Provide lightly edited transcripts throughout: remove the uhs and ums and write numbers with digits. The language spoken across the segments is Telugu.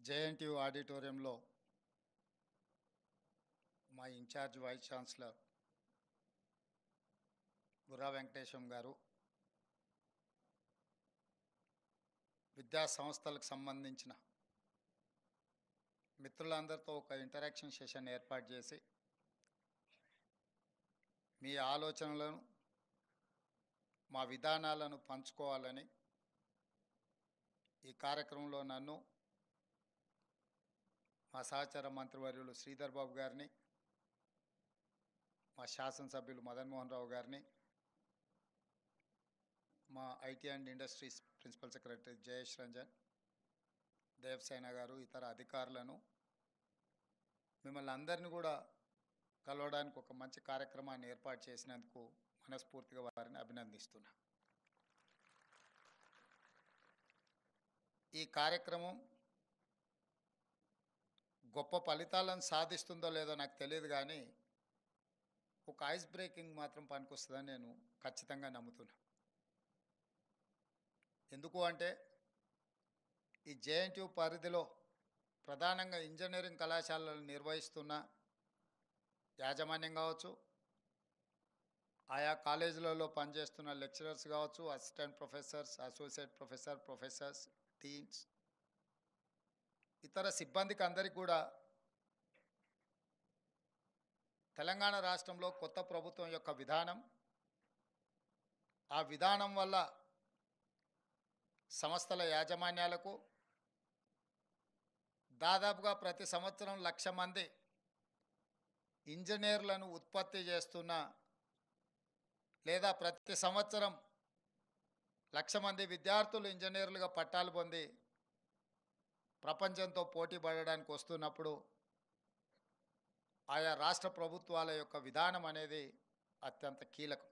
జేఎన్టీయూ ఆడిటోరియంలో మా incharge vice chancellor Burra Venkatesham గారు, విద్యా సంస్థలకు సంబంధించిన మిత్రులందరితో ఒక ఇంటరాక్షన్ సెషన్ ఏర్పాటు చేసి మీ ఆలోచనలను, మా విధానాలను పంచుకోవాలని ఈ కార్యక్రమంలో నన్ను, మా సహచర మంత్రివర్యులు శ్రీధర్ బాబు గారిని, మా శాసనసభ్యులు మదన్ మోహన్ రావు గారిని, మా IT and industries principal secretary Jayesh Ranjan, Devasena గారు, ఇతర అధికారులను, మిమ్మల్ని అందరినీ కూడా కలవడానికి ఒక మంచి కార్యక్రమాన్ని ఏర్పాటు చేసినందుకు మనస్ఫూర్తిగా వారిని అభినందిస్తున్నా. ఈ కార్యక్రమం గొప్ప ఫలితాలను సాధిస్తుందో లేదో నాకు తెలియదు, కానీ ఒక ఐస్ బ్రేకింగ్ మాత్రం పనికొస్తుందని నేను ఖచ్చితంగా నమ్ముతున్నా. ఎందుకు అంటే ఈ జేఎన్టీయూ పరిధిలో ప్రధానంగా ఇంజనీరింగ్ కళాశాలలు నిర్వహిస్తున్న యాజమాన్యం కావచ్చు, ఆయా కాలేజీలలో పనిచేస్తున్న లెక్చరర్స్ కావచ్చు, assistant professors, associate professors, deans, ఇతర సిబ్బందికి అందరికీ కూడా తెలంగాణ రాష్ట్రంలో కొత్త ప్రభుత్వం యొక్క విధానం, ఆ విధానం వల్ల సంస్థల యాజమాన్యాలకు దాదాపుగా ప్రతి సంవత్సరం 1,00,000 మంది ఇంజనీర్లను ఉత్పత్తి చేస్తున్న, లేదా ప్రతి సంవత్సరం 1,00,000 మంది విద్యార్థులు ఇంజనీర్లుగా పట్టాలు పొంది ప్రపంచంతో పోటీ పడడానికి వస్తున్నప్పుడు ఆయా రాష్ట్ర ప్రభుత్వాల యొక్క విధానం అనేది అత్యంత కీలకం.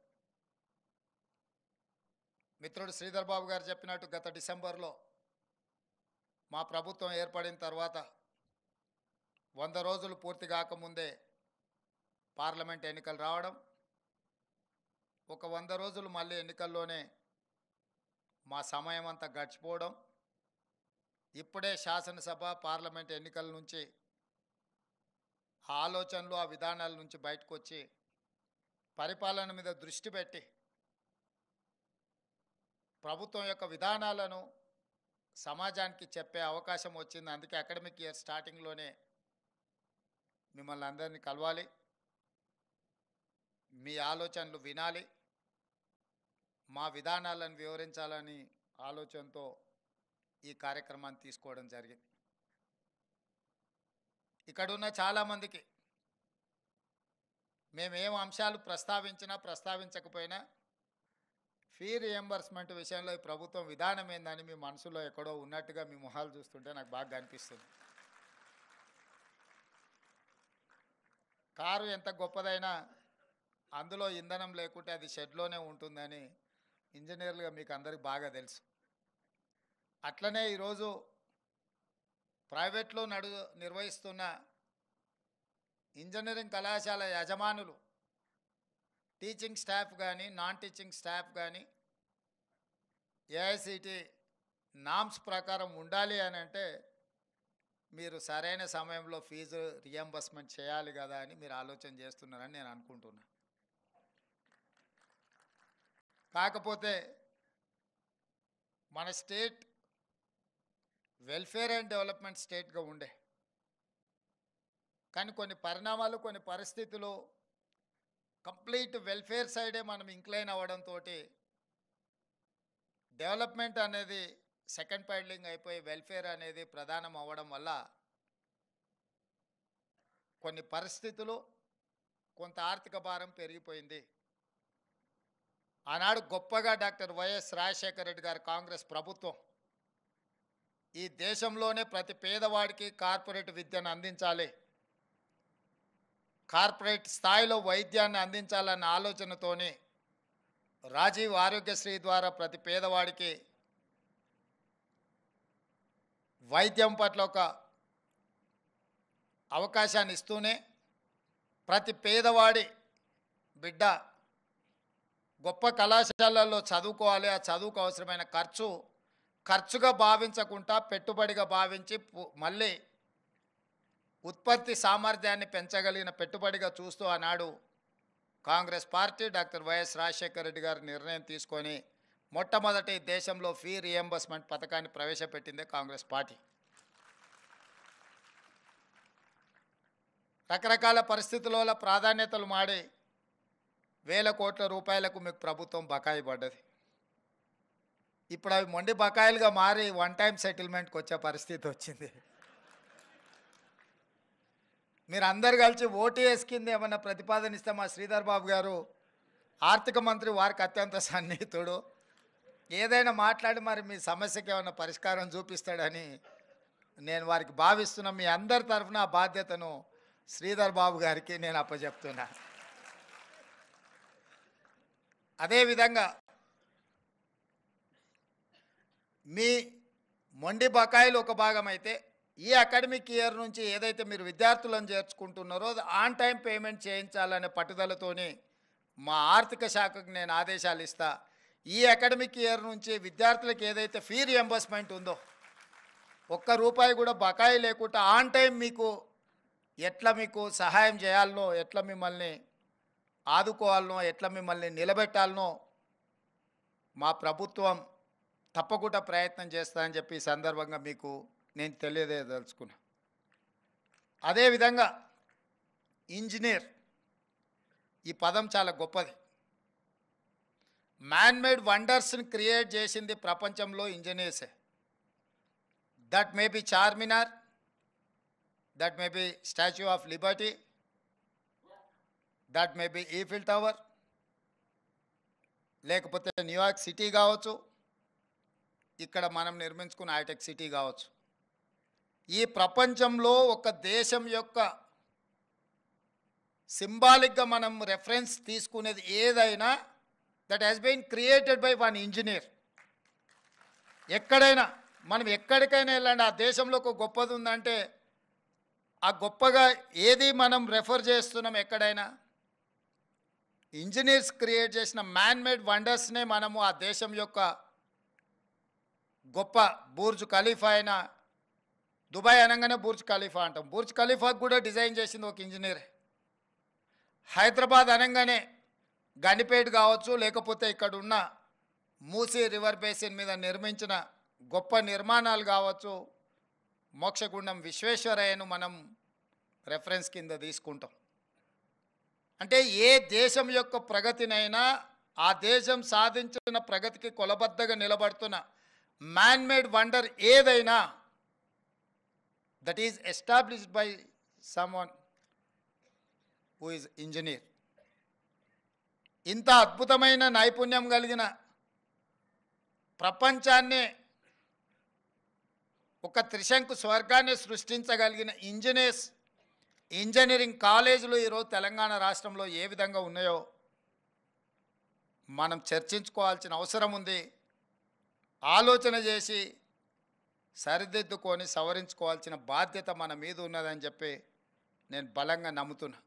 మిత్రుడు శ్రీధర్ బాబు గారు చెప్పినట్టు గత డిసెంబర్లో మా ప్రభుత్వం ఏర్పడిన తర్వాత 100 రోజులు పూర్తి కాకముందే పార్లమెంట్ ఎన్నికలు రావడం, ఒక 100 రోజులు మళ్ళీ ఎన్నికల్లోనే మా సమయం అంతా గడిచిపోవడం, ఇప్పుడే శాసనసభ పార్లమెంట్ ఎన్నికల నుంచి ఆ ఆలోచనలు, ఆ విధానాల నుంచి బయటకు వచ్చి పరిపాలన మీద దృష్టి పెట్టి ప్రభుత్వం యొక్క విధానాలను సమాజానికి చెప్పే అవకాశం వచ్చింది. అందుకే అకాడమిక్ ఇయర్ స్టార్టింగ్లోనే మిమ్మల్ని అందరినీ కలవాలి, మీ ఆలోచనలు వినాలి, మా విధానాలను వివరించాలని ఆలోచనతో ఈ కార్యక్రమాన్ని తీసుకోవడం జరిగింది. ఇక్కడున్న చాలామందికి మేమేం అంశాలు ప్రస్తావించినా ప్రస్తావించకపోయినా ఫీ రియంబర్స్మెంట్ విషయంలో ఈ ప్రభుత్వం విధానం ఏందని మీ మనసులో ఎక్కడో ఉన్నట్టుగా మీ మొహాలు చూస్తుంటే నాకు బాగా అనిపిస్తుంది. కారు ఎంత గొప్పదైనా అందులో ఇంధనం లేకుంటే అది షెడ్లోనే ఉంటుందని ఇంజనీర్లుగా మీకు అందరికి బాగా తెలుసు. అట్లనే ఈరోజు ప్రైవేట్లో నిర్వహిస్తున్న ఇంజనీరింగ్ కళాశాల యజమానులు, టీచింగ్ స్టాఫ్ కానీ, నాన్ టీచింగ్ స్టాఫ్ కానీ ఏఐసిటి నామ్స్ ప్రకారం ఉండాలి అని అంటే మీరు సరైన సమయంలో ఫీజు రియంబర్స్మెంట్ చేయాలి కదా అని మీరు ఆలోచన చేస్తున్నారని నేను అనుకుంటున్నా. కాకపోతే మన స్టేట్ వెల్ఫేర్ అండ్ డెవలప్మెంట్ స్టేట్గా ఉండే, కానీ కొన్ని పరిణామాలు, కొన్ని పరిస్థితులు కంప్లీట్ వెల్ఫేర్ సైడే మనం ఇంక్లైన్ అవ్వడంతో డెవలప్మెంట్ అనేది సెకండ్ ప్యాడ్లింగ్ అయిపోయి వెల్ఫేర్ అనేది ప్రధానం అవ్వడం వల్ల కొన్ని పరిస్థితులు, కొంత ఆర్థిక భారం పెరిగిపోయింది. ఆనాడు గొప్పగా డాక్టర్ వైఎస్ రాజశేఖర రెడ్డి గారి కాంగ్రెస్ ప్రభుత్వం ఈ దేశంలోనే ప్రతి పేదవాడికి కార్పొరేట్ విద్యను అందించాలి, కార్పొరేట్ స్థాయిలో వైద్యాన్ని అందించాలన్న ఆలోచనతోని రాజీవ్ ఆరోగ్యశ్రీ ద్వారా ప్రతి పేదవాడికి వైద్యం పట్ల ఒక అవకాశాన్ని ఇస్తూనే ప్రతి పేదవాడి బిడ్డ గొప్ప కళాశాలల్లో చదువుకోవాలి, ఆ చదువుకు అవసరమైన ఖర్చు ఖర్చుగా భావించకుండా పెట్టుబడిగా భావించి మళ్ళీ ఉత్పత్తి సామర్థ్యాన్ని పెంచగలిగిన పెట్టుబడిగా చూస్తూ ఆనాడు Congress party doctor YS Rajasekhara Reddy గారు నిర్ణయం తీసుకొని మొట్టమొదటి దేశంలో ఫీ రియంబర్స్మెంట్ పథకాన్ని ప్రవేశపెట్టిందే కాంగ్రెస్ పార్టీ. రకరకాల పరిస్థితుల ప్రాధాన్యతలు మాడి వేల కోట్ల రూపాయలకు మీకు ప్రభుత్వం బకాయి పడ్డది. ఇప్పుడు అవి మొండి బకాయిలుగా మారి వన్ టైం సెటిల్మెంట్కి వచ్చే పరిస్థితి వచ్చింది. మీరు అందరు కలిసి ఓటీఎస్ కింద ఏమన్నా ప్రతిపాదన ఇస్తే మా శ్రీధర్ బాబు గారు ఆర్థిక మంత్రి వారికి అత్యంత సన్నిహితుడు, ఏదైనా మాట్లాడి మరి మీ సమస్యకి ఏమైనా పరిష్కారం చూపిస్తాడని నేను వారికి భావిస్తున్నా. మీ అందరి తరఫున ఆ బాధ్యతను శ్రీధర్ బాబు గారికి నేను అప్పచెప్తున్నా. అదేవిధంగా మీ మొండి బకాయిలు ఒక భాగం అయితే ఈ అకాడమిక్ ఇయర్ నుంచి ఏదైతే మీరు విద్యార్థులను చేర్చుకుంటున్నారో ఆన్ టైం పేమెంట్ చేయించాలనే పట్టుదలతోని మా ఆర్థిక శాఖకు నేను ఆదేశాలు ఇస్తా. ఈ అకాడమిక్ ఇయర్ నుంచి విద్యార్థులకు ఏదైతే ఫీ రియంబర్స్మెంట్ ఉందో ఒక్క రూపాయి కూడా బకాయి లేకుండా ఆన్ టైం మీకు ఎట్లా మీకు సహాయం చేయాలనో, ఎట్లా మిమ్మల్ని ఆదుకోవాలనో, ఎట్లా మిమ్మల్ని నిలబెట్టాలనో మా ప్రభుత్వం తప్పకుండా ప్రయత్నం చేస్తానని చెప్పి ఈ సందర్భంగా మీకు నేను తెలియజేయదలుచుకున్నా. అదేవిధంగా ఇంజనీర్ ఈ పదం చాలా గొప్పది. మ్యాన్ మేడ్ వండర్స్ని క్రియేట్ చేసింది ప్రపంచంలో ఇంజనీర్సే. That may be Charminar, that may be Statue of Liberty, that may be Eiffel Tower, లేకపోతే న్యూయార్క్ సిటీ కావచ్చు, ఇక్కడ మనం నిర్మించుకున్న హైటెక్ సిటీ కావచ్చు. ఈ ప్రపంచంలో ఒక దేశం యొక్క సింబాలిక్గా మనం రెఫరెన్స్ తీసుకునేది ఏదైనా that has been created by one engineer. ఎక్కడైనా మనం ఎక్కడికైనా వెళ్ళండి, ఆ దేశంలో ఒక గొప్పది ఉందంటే ఆ గొప్పగా ఏది మనం రెఫర్ చేస్తున్నాం, ఎక్కడైనా ఇంజనీర్స్ క్రియేట్ చేసిన మ్యాన్ మేడ్ వండర్స్నే మనము ఆ దేశం యొక్క గొప్ప బుర్జ్ ఖలీఫా అయినా, దుబాయ్ అనగానే బుర్జ్ ఖలీఫా అంటాం, బుర్జ్ ఖలీఫాకు కూడా డిజైన్ చేసింది ఒక ఇంజనీరే. హైదరాబాద్ అనగానే గండిపేట కావచ్చు, లేకపోతే ఇక్కడ ఉన్న మూసీ రివర్ బేసిన్ మీద నిర్మించిన గొప్ప నిర్మాణాలు కావచ్చు, మోక్షగుండం విశ్వేశ్వరయ్యను మనం రెఫరెన్స్ కింద తీసుకుంటాం. అంటే ఏ దేశం యొక్క ప్రగతినైనా ఆ దేశం సాధించిన ప్రగతికి కొలబద్దగా నిలబడుతున్న మ్యాన్ మేడ్ వండర్ ఏదైనా that is established by someone who is engineer. ఇంత అద్భుతమైన నైపుణ్యం కలిగిన ప్రపంచాన్ని ఒక త్రిశంకు స్వర్గాన్ని సృష్టించగలిగిన ఇంజనీరింగ్ కాలేజీలు ఈరోజు తెలంగాణ రాష్ట్రంలో ఏ విధంగా ఉన్నాయో మనం చర్చించుకోవాల్సిన అవసరం ఉంది. ఆలోచన చేసి సరిదిద్దుకొని సవరించుకోవాల్సిన బాధ్యత మన మీద ఉన్నదని చెప్పి నేను బలంగా నమ్ముతున్నా.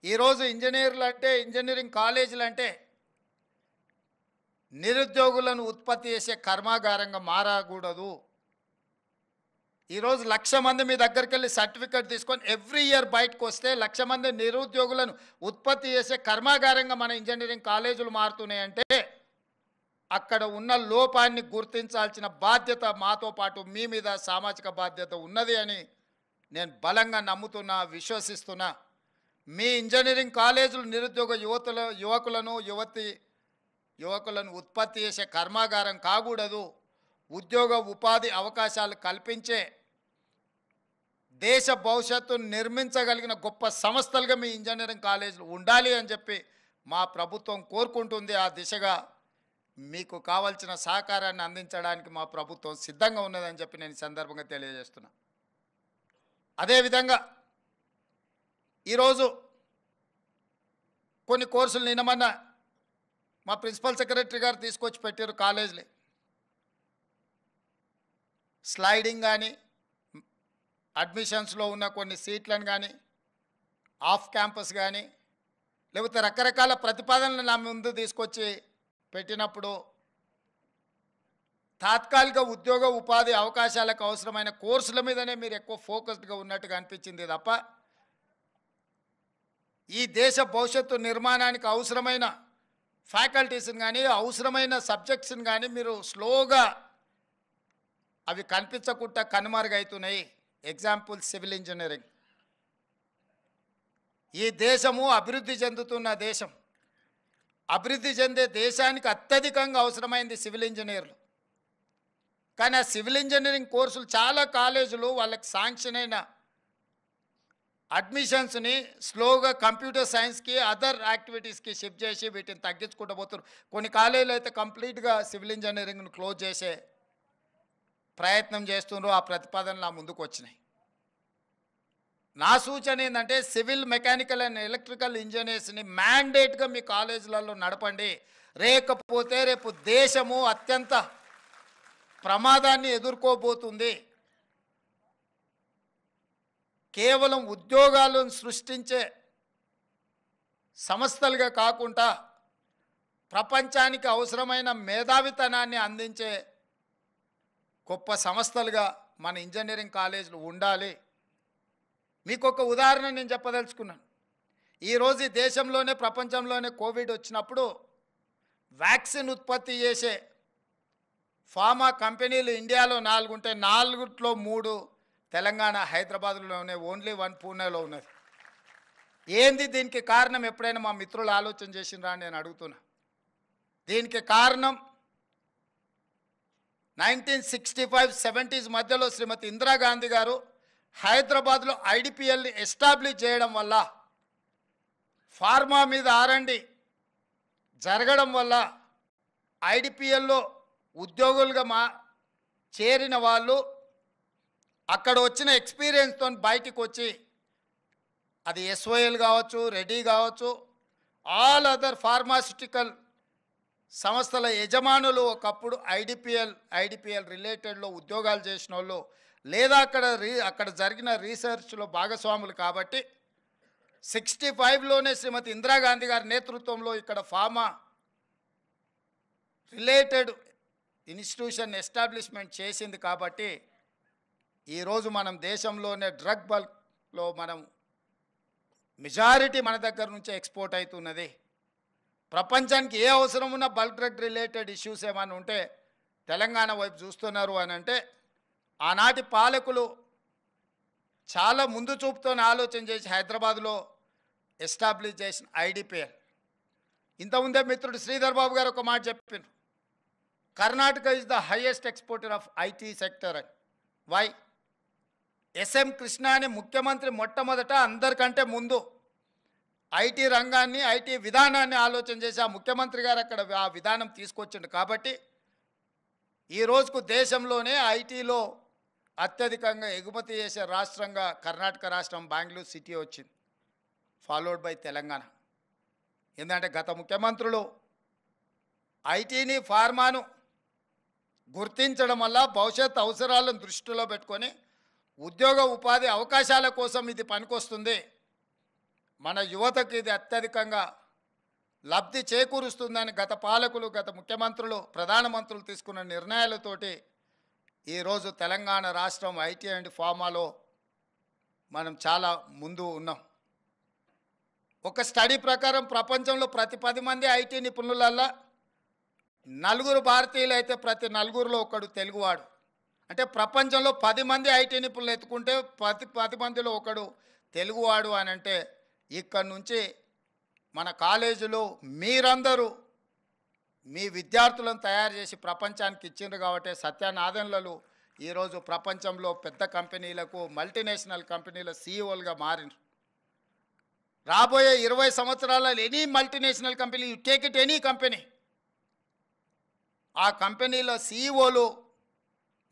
ఈరోజు ఇంజనీర్లు అంటే, ఇంజనీరింగ్ కాలేజీలు అంటే నిరుద్యోగులను ఉత్పత్తి చేసే కర్మాగారంగా మారకూడదు. ఈరోజు 1,00,000 మంది మీ దగ్గరికి వెళ్ళి సర్టిఫికేట్ తీసుకొని ఎవ్రీ ఇయర్ బయటకు వస్తే 1,00,000 మంది నిరుద్యోగులను ఉత్పత్తి చేసే కర్మాగారంగా మన ఇంజనీరింగ్ కాలేజీలు మారుతున్నాయంటే అక్కడ ఉన్న లోపాన్ని గుర్తించాల్సిన బాధ్యత మాతో పాటు మీ మీద సామాజిక బాధ్యత ఉన్నది అని నేను బలంగా నమ్ముతున్నా, విశ్వసిస్తున్నా. మీ ఇంజనీరింగ్ కాలేజీలు నిరుద్యోగ యువకులను ఉత్పత్తి చేసే కర్మాగారం కాకూడదు. ఉద్యోగ ఉపాధి అవకాశాలు కల్పించే దేశ భవిష్యత్తును నిర్మించగలిగిన గొప్ప సంస్థలుగా మీ ఇంజనీరింగ్ కాలేజీలు ఉండాలి అని చెప్పి మా ప్రభుత్వం కోరుకుంటుంది. ఆ దిశగా మీకు కావాల్సిన సహకారాన్ని అందించడానికి మా ప్రభుత్వం సిద్ధంగా ఉన్నదని చెప్పి నేను ఈ సందర్భంగా తెలియజేస్తున్నా. అదేవిధంగా ఈరోజు కొన్ని కోర్సులు నిన్నమన్న మా ప్రిన్సిపల్ సెక్రటరీ గారు తీసుకొచ్చి పెట్టారు కాలేజీలు. స్లైడింగ్ కానీ, అడ్మిషన్స్లో ఉన్న కొన్ని సీట్లను కానీ, ఆఫ్ క్యాంపస్ కానీ, లేకపోతే రకరకాల ప్రతిపాదనలు నా ముందు తీసుకొచ్చి పెట్టినప్పుడు తాత్కాలిక ఉద్యోగ ఉపాధి అవకాశాలకు అవసరమైన కోర్సుల మీదనే మీరు ఎక్కువ ఫోకస్డ్గా ఉన్నట్టుగా అనిపించింది తప్ప ఈ దేశ భవిష్యత్తు నిర్మాణానికి అవసరమైన ఫ్యాకల్టీస్ని కానీ అవసరమైన సబ్జెక్ట్స్ని కానీ మీరు స్లోగా అవి కనిపించకుండా కనుమరుగవుతున్నాయి. Example civil engineering. ఈ దేశము అభివృద్ధి చెందుతున్న దేశం. అభివృద్ధి చెందే దేశానికి అత్యధికంగా అవసరమైంది సివిల్ ఇంజనీర్లు. కానీ ఆ సివిల్ ఇంజనీరింగ్ కోర్సులు చాలా కాలేజీలు వాళ్ళకి శాంక్షన్ అయిన అడ్మిషన్స్ని స్లోగా కంప్యూటర్ సైన్స్కి అదర్ యాక్టివిటీస్కి షిఫ్ట్ చేసి వీటిని తగ్గించుకుంటూ పోతున్నారు. కొన్ని కాలేజీలు అయితే కంప్లీట్గా సివిల్ ఇంజనీరింగ్ను క్లోజ్ చేసే ప్రయత్నం చేస్తున్నారు. ఆ ప్రతిపాదనలు ముందుకు వచ్చినాయి. నా సూచన ఏంటంటే సివిల్ మెకానికల్ అండ్ ఎలక్ట్రికల్ ఇంజనీర్స్ని మ్యాండేట్గా మీ కాలేజీలలో నడపండి. లేకపోతే రేపు దేశము అత్యంత ప్రమాదాన్ని ఎదుర్కోబోతుంది. కేవలం ఉద్యోగాలను సృష్టించే సంస్థలుగా కాకుండా ప్రపంచానికి అవసరమైన మేధావితనాన్ని అందించే గొప్ప సంస్థలుగా మన ఇంజనీరింగ్ కాలేజీలు ఉండాలి. మీకు ఒక ఉదాహరణ నేను చెప్పదలుచుకున్నాను. ఈరోజు ఈ దేశంలోనే ప్రపంచంలోనే కోవిడ్ వచ్చినప్పుడు వ్యాక్సిన్ ఉత్పత్తి చేసే ఫార్మా కంపెనీలు ఇండియాలో 4 ఉంటే 4లో 3 తెలంగాణ హైదరాబాద్లోనే, ఓన్లీ 1 పూణేలో ఉన్నది. ఏంది దీనికి కారణం? ఎప్పుడైనా మా మిత్రులు ఆలోచన చేసినరా అని నేను అడుగుతున్నా. దీనికి కారణం 1965-70s మధ్యలో శ్రీమతి ఇందిరాగాంధీ గారు హైదరాబాద్లో ఐడిపిఎల్ని ఎస్టాబ్లిష్ చేయడం వల్ల, ఫార్మా మీద R&D జరగడం వల్ల ఐడిపిఎల్లో ఉద్యోగులుగా చేరిన వాళ్ళు అక్కడ వచ్చిన ఎక్స్పీరియన్స్తో బయటికి వచ్చి అది SOL కావచ్చు, రెడీ కావచ్చు, ఆల్ అదర్ ఫార్మాస్యూటికల్ సంస్థల యజమానులు ఒకప్పుడు ఐడిపిఎల్ రిలేటెడ్లో ఉద్యోగాలు చేసిన వాళ్ళు లేదా అక్కడ జరిగిన రీసెర్చ్లో భాగస్వాములు. కాబట్టి 65లోనే శ్రీమతి ఇందిరాగాంధీ గారి నేతృత్వంలో ఇక్కడ ఫార్మా రిలేటెడ్ ఇన్స్టిట్యూషన్ ఎస్టాబ్లిష్మెంట్ చేసింది. కాబట్టి ఈరోజు మనం దేశంలోనే డ్రగ్ బల్క్లో మనం మెజారిటీ మన దగ్గర నుంచే ఎక్స్పోర్ట్ అవుతున్నది. ప్రపంచానికి ఏ అవసరం ఉన్న బల్క్ డ్రగ్ రిలేటెడ్ ఇష్యూస్ ఏమైనా ఉంటే తెలంగాణ వైపు చూస్తున్నారు అని అంటే, ఆనాటి పాలకులు చాలా ముందు చూపుతో ఆలోచన చేసి హైదరాబాద్లో ఎస్టాబ్లిష్ చేసిన ఐడిపిఎల్. ఇంతకుముందే మిత్రుడు శ్రీధర్ బాబు గారు ఒక మాట చెప్పారు, Karnataka is the highest exporter of IT sector అని. వై? SM కృష్ణ అనే ముఖ్యమంత్రి మొట్టమొదట అందరికంటే ముందు ఐటీ రంగాన్ని, ఐటీ విధానాన్ని ఆలోచన చేసి ఆ ముఖ్యమంత్రి గారు అక్కడ ఆ విధానం తీసుకొచ్చిండు. కాబట్టి ఈ రోజుకు దేశంలోనే ఐటీలో అత్యధికంగా ఎగుమతి చేసే రాష్ట్రంగా కర్ణాటక రాష్ట్రం, బెంగళూరు సిటీ వచ్చింది, ఫాలోడ్ బై తెలంగాణ. ఎందుకంటే గత ముఖ్యమంత్రులు ఐటీని, ఫార్మాను గుర్తించడం వల్ల భవిష్యత్ అవసరాలను దృష్టిలో పెట్టుకొని ఉద్యోగ ఉపాధి అవకాశాల కోసం ఇది పనికొస్తుంది, మన యువతకు ఇది అత్యధికంగా లబ్ధి చేకూరుస్తుందని గత పాలకులు, గత ముఖ్యమంత్రులు, ప్రధానమంత్రులు తీసుకున్న నిర్ణయాలతోటి ఈరోజు తెలంగాణ రాష్ట్రం ఐటీ అండ్ ఫార్మాలో మనం చాలా ముందు ఉన్నాం. ఒక స్టడీ ప్రకారం ప్రపంచంలో ప్రతి 10 మంది ఐటీ నిపుణులల్లా 4 భారతీయులు అయితే ప్రతి 4లో ఒకడు తెలుగువాడు. అంటే ప్రపంచంలో 10 మంది ఐటీ నిపుణులు ఎత్తుకుంటే ప్రతి 10 మందిలో ఒకడు తెలుగువాడు అని అంటే, ఇక్కడి నుంచి మన కాలేజీలో మీరందరూ మీ విద్యార్థులను తయారు చేసి ప్రపంచానికి ఇచ్చిండ్రు. కాబట్టి సత్యనాదన్లు ఈరోజు ప్రపంచంలో పెద్ద కంపెనీలకు, మల్టీనేషనల్ కంపెనీల CEOలుగా మారినారు. రాబోయే 20 సంవత్సరాలలో any multinational company, you take it any company, ఆ కంపెనీల CEOలు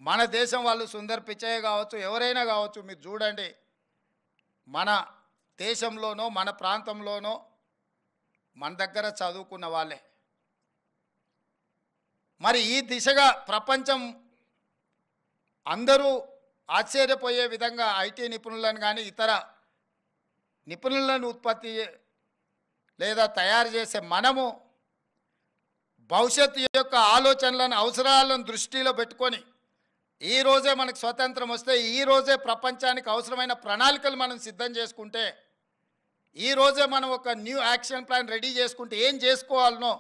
మన దేశం వాళ్ళు. సుందర్ పిచయ్య కావచ్చు, ఎవరైనా కావచ్చు, మీరు చూడండి, మన దేశంలోనో మన ప్రాంతంలోనో మన దగ్గర చదువుకున్న వాళ్ళే. మరి ఈ దిశగా ప్రపంచం అందరూ ఆశ్చర్యపోయే విధంగా ఐటీ నిపుణులను కానీ ఇతర నిపుణులను ఉత్పత్తి లేదా తయారు చేసే మనము భవిష్యత్తు యొక్క ఆలోచనలను అవసరాలను దృష్టిలో పెట్టుకొని ఈ రోజే మనకు స్వతంత్రం వస్తే ఈ రోజే ప్రపంచానికి అవసరమైన ప్రణాళికలు మనం సిద్ధం చేసుకుంటే ఈ రోజే మనం ఒక న్యూ యాక్షన్ ప్లాన్ రెడీ చేసుకుంటే ఏం చేసుకోవాలనో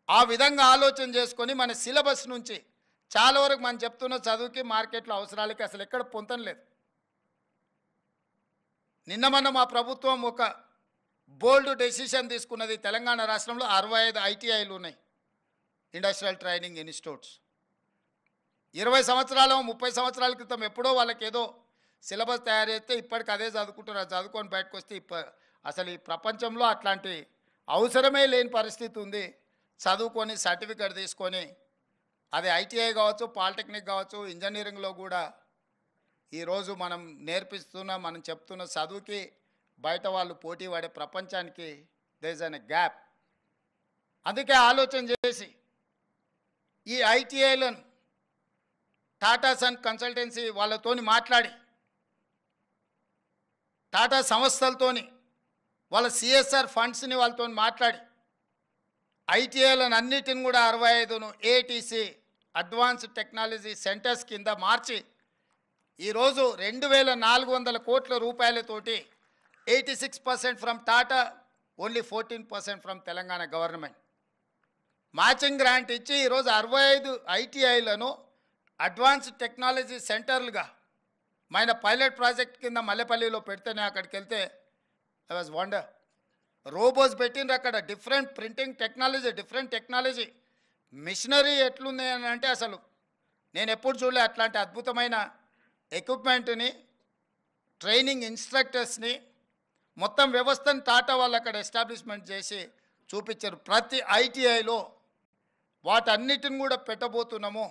ఆ విధంగా ఆలోచన చేసుకొని మన సిలబస్ నుంచి చాలా వరకు మనం చెప్తున్న చదువుకి మార్కెట్లో అవసరాలకి అసలు ఎక్కడ పొంతం లేదు. నిన్న మొన్న మా ప్రభుత్వం ఒక బోల్డ్ డెసిషన్ తీసుకున్నది. తెలంగాణ రాష్ట్రంలో 65 ఐటీఐలు ఉన్నాయి, ఇండస్ట్రియల్ ట్రైనింగ్ ఇన్స్టిట్యూట్స్. 20 సంవత్సరాలు 30 సంవత్సరాల క్రితం ఎప్పుడో వాళ్ళకి ఏదో సిలబస్ తయారు చేస్తే ఇప్పటికి అదే చదువుకుంటున్నారు. చదువుకొని బయటకు వస్తే అసలు ఈ ప్రపంచంలో అట్లాంటి అవసరమే లేని పరిస్థితి ఉంది. చదువుకొని సర్టిఫికేట్ తీసుకొని అది ఐటీఐ కావచ్చు, పాలిటెక్నిక్ కావచ్చు, ఇంజనీరింగ్లో కూడా ఈరోజు మనం నేర్పిస్తున్న మనం చెప్తున్న చదువుకి బయట వాళ్ళు పోటీ పడే ప్రపంచానికి దేర్ ఇస్ అన్ గ్యాప్. అందుకే ఆలోచన చేసి ఈ ఐటీఐలను టాటా సన్ కన్సల్టెన్సీ వాళ్ళతోని మాట్లాడి టాటా సంస్థలతోని వాళ్ళ సిఎస్ఆర్ ఫండ్స్ని వాళ్ళతో మాట్లాడి ఐటీఐలను అన్నిటిని కూడా 65ను ఏటీసీ అడ్వాన్స్డ్ టెక్నాలజీ సెంటర్స్ కింద మార్చి ఈరోజు 2400 కోట్ల రూపాయలతోటి 86% from Tata, only 14% from Telangana government matching grant ఇచ్చి ఈరోజు 65 ఐటీఐలను అడ్వాన్స్డ్ టెక్నాలజీ సెంటర్లుగా మన పైలట్ ప్రాజెక్ట్ కింద మల్లెపల్లిలో పెడితేనే అక్కడికి వెళ్తే ఐ వాజ్ వండర్. రోబోస్ పెట్టిండ్రు అక్కడ, different printing technology, different technology, machinery ఎట్లుంది అని అంటే అసలు నేను ఎప్పుడు చూడలే అట్లాంటి అద్భుతమైన ఎక్విప్మెంట్ని, ట్రైనింగ్ ఇన్స్ట్రక్టర్స్ని, మొత్తం వ్యవస్థను టాటా వాళ్ళు అక్కడ ఎస్టాబ్లిష్మెంట్ చేసి చూపించారు. ప్రతి ఐటీఐలో వాటన్నిటిని కూడా పెట్టబోతున్నాము.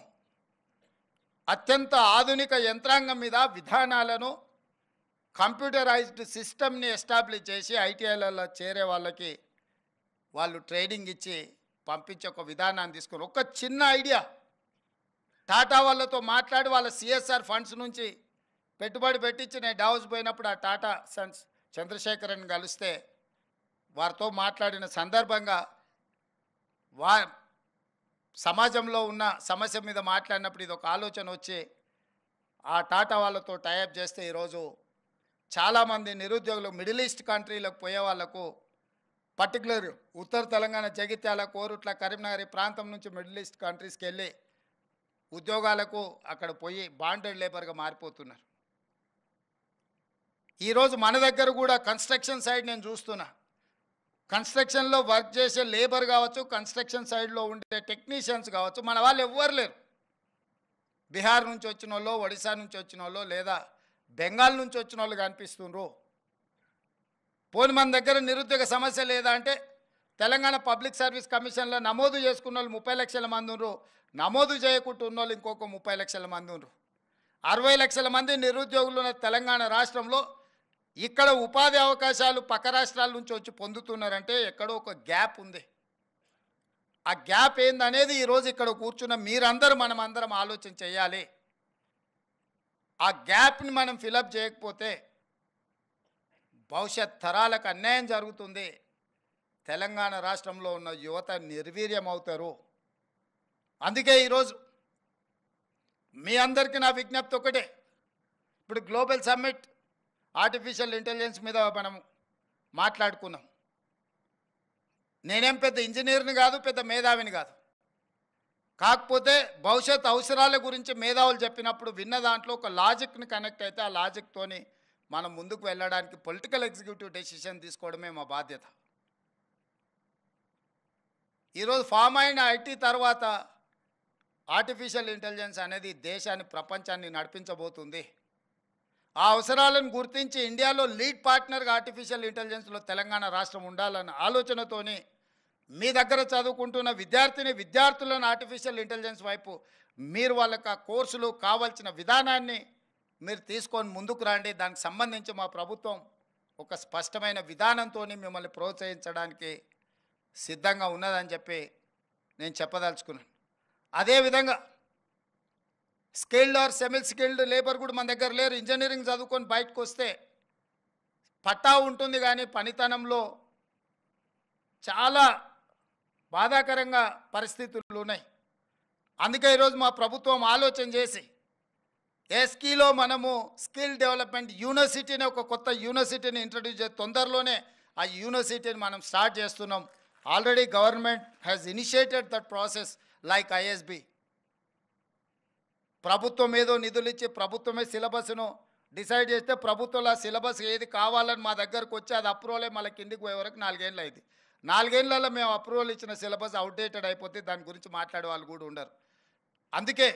అత్యంత ఆధునిక యంత్రాంగం మీద విధానాలను, కంప్యూటరైజ్డ్ సిస్టమ్ని ఎస్టాబ్లిష్ చేసి ఐటీఐలలో చేరే వాళ్ళకి వాళ్ళు ట్రైనింగ్ ఇచ్చి పంపించే ఒక విధానాన్ని తీసుకుని ఒక చిన్న ఐడియా టాటా వాళ్ళతో మాట్లాడి వాళ్ళ సిఎస్ఆర్ ఫండ్స్ నుంచి పెట్టుబడి పెట్టించి నేను డావోస్ పోయినప్పుడు ఆ టాటా సన్స్ చంద్రశేఖరన్ కలిస్తే వారితో మాట్లాడిన సందర్భంగా సమాజంలో ఉన్న సమస్య మీద మాట్లాడినప్పుడు ఇది ఒక ఆలోచన వచ్చి ఆ టాటా వాళ్ళతో టైఅప్ చేస్తే ఈరోజు చాలామంది నిరుద్యోగులు మిడిల్ ఈస్ట్ కంట్రీలకు పోయే వాళ్లకు, పర్టికులర్ ఉత్తర తెలంగాణ జగిత్యాల, కోరుట్ల, కరీంనగర్ ఈ ప్రాంతం నుంచి మిడిల్ ఈస్ట్ కంట్రీస్కి వెళ్ళి ఉద్యోగాలకు అక్కడ పోయి బాండెడ్ లేబర్గా మారిపోతున్నారు. ఈరోజు మన దగ్గర కూడా కన్స్ట్రక్షన్ సైడ్ నేను చూస్తున్నా, కన్స్ట్రక్షన్లో వర్క్ చేసే లేబర్ కావచ్చు, కన్స్ట్రక్షన్ సైడ్లో ఉండే టెక్నీషియన్స్ కావచ్చు, మన వాళ్ళు ఎవ్వరు లేరు. బీహార్ నుంచి వచ్చిన వాళ్ళు, ఒడిశా నుంచి వచ్చిన వాళ్ళు, లేదా బెంగాల్ నుంచి వచ్చిన వాళ్ళు కనిపిస్తుండ్రు. పోని మన దగ్గర నిరుద్యోగ సమస్య లేదా అంటే తెలంగాణ పబ్లిక్ సర్వీస్ కమిషన్లో నమోదు చేసుకున్న వాళ్ళు 30 లక్షల మంది ఉన్నారు, నమోదు చేయకుండా ఉన్న వాళ్ళు ఇంకొక 30 లక్షల మంది ఉన్నారు. 60 లక్షల మంది నిరుద్యోగులు ఉన్న తెలంగాణ రాష్ట్రంలో ఇక్కడ ఉపాధి అవకాశాలు పక్క రాష్ట్రాల నుంచి వచ్చి పొందుతున్నారంటే ఎక్కడో ఒక గ్యాప్ ఉంది. ఆ గ్యాప్ ఏందనేది ఈరోజు ఇక్కడ కూర్చున్న మీరందరూ మనమందరం ఆలోచన చేయాలి. ఆ గ్యాప్ని మనం ఫిలప్ చేయకపోతే భవిష్యత్ తరాలకు అన్యాయం జరుగుతుంది. తెలంగాణ రాష్ట్రంలో ఉన్న యువత నిర్వీర్యం అవుతారు. అందుకే ఈరోజు మీ అందరికీ నా విజ్ఞప్తి ఒకటే, ఇప్పుడు గ్లోబల్ సమ్మిట్ ఆర్టిఫిషియల్ ఇంటెలిజెన్స్ మీద మనం మాట్లాడుకున్నాం. నేనేం పెద్ద ఇంజనీర్ని కాదు, పెద్ద మేధావిని కాదు. కాకపోతే భవిష్యత్ అవసరాల గురించి మేధావులు చెప్పినప్పుడు విన్న దాంట్లో ఒక లాజిక్ని కనెక్ట్ అయితే ఆ లాజిక్తోని మనం ముందుకు వెళ్ళడానికి పొలిటికల్ ఎగ్జిక్యూటివ్ డెసిషన్ తీసుకోవడమే మా బాధ్యత. ఈరోజు ఫామ్ అయిన ఐటీ తర్వాత ఆర్టిఫిషియల్ ఇంటెలిజెన్స్ అనేది దేశాన్ని, ప్రపంచాన్ని నడిపించబోతుంది. ఆ అవసరాలను గుర్తించి ఇండియాలో లీడ్ పార్ట్నర్గా ఆర్టిఫిషియల్ ఇంటెలిజెన్స్లో తెలంగాణ రాష్ట్రం ఉండాలన్న ఆలోచనతోని మీ దగ్గర చదువుకుంటున్న విద్యార్థులను ఆర్టిఫిషియల్ ఇంటెలిజెన్స్ వైపు మీరు వాళ్ళకి ఆ కోర్సులు కావాల్సిన విధానాన్ని మీరు తీసుకొని ముందుకు రండి. దానికి సంబంధించి మా ప్రభుత్వం ఒక స్పష్టమైన విధానంతో మిమ్మల్ని ప్రోత్సహించడానికి సిద్ధంగా ఉన్నదని చెప్పి నేను చెప్పదలుచుకున్నాను. అదేవిధంగా skilled or semi skilled labour కూడా మన దగ్గర లేరు. ఇంజనీరింగ్ చదువుకొని బయటకు వస్తే పట్టా ఉంటుంది కానీ పనితనంలో చాలా బాధాకరంగా పరిస్థితులు ఉన్నాయి. అందుకే ఈరోజు మా ప్రభుత్వం ఆలోచన చేసి ఎస్కీలో మనము స్కిల్ డెవలప్మెంట్ యూనివర్సిటీని ఒక కొత్త యూనివర్సిటీని ఇంట్రడ్యూస్ చేసి తొందరలోనే ఆ యూనివర్సిటీని మనం స్టార్ట్ చేస్తున్నాం. Already government has initiated that process like ISB. ప్రభుత్వం ఏదో నిధులు ఇచ్చి ప్రభుత్వమే సిలబస్ను డిసైడ్ చేస్తే ప్రభుత్వంలో ఆ సిలబస్ ఏది కావాలని మా దగ్గరకు వచ్చి అది అప్రూవల్ మళ్ళీ కిందికి పోయే వరకు 4 ఏళ్ళు అయింది. 4 ఏళ్లలో మేము అప్రూవల్ ఇచ్చిన సిలబస్ అవుట్డేటెడ్ అయిపోతే దాని గురించి మాట్లాడే వాళ్ళు కూడా ఉండరు. అందుకే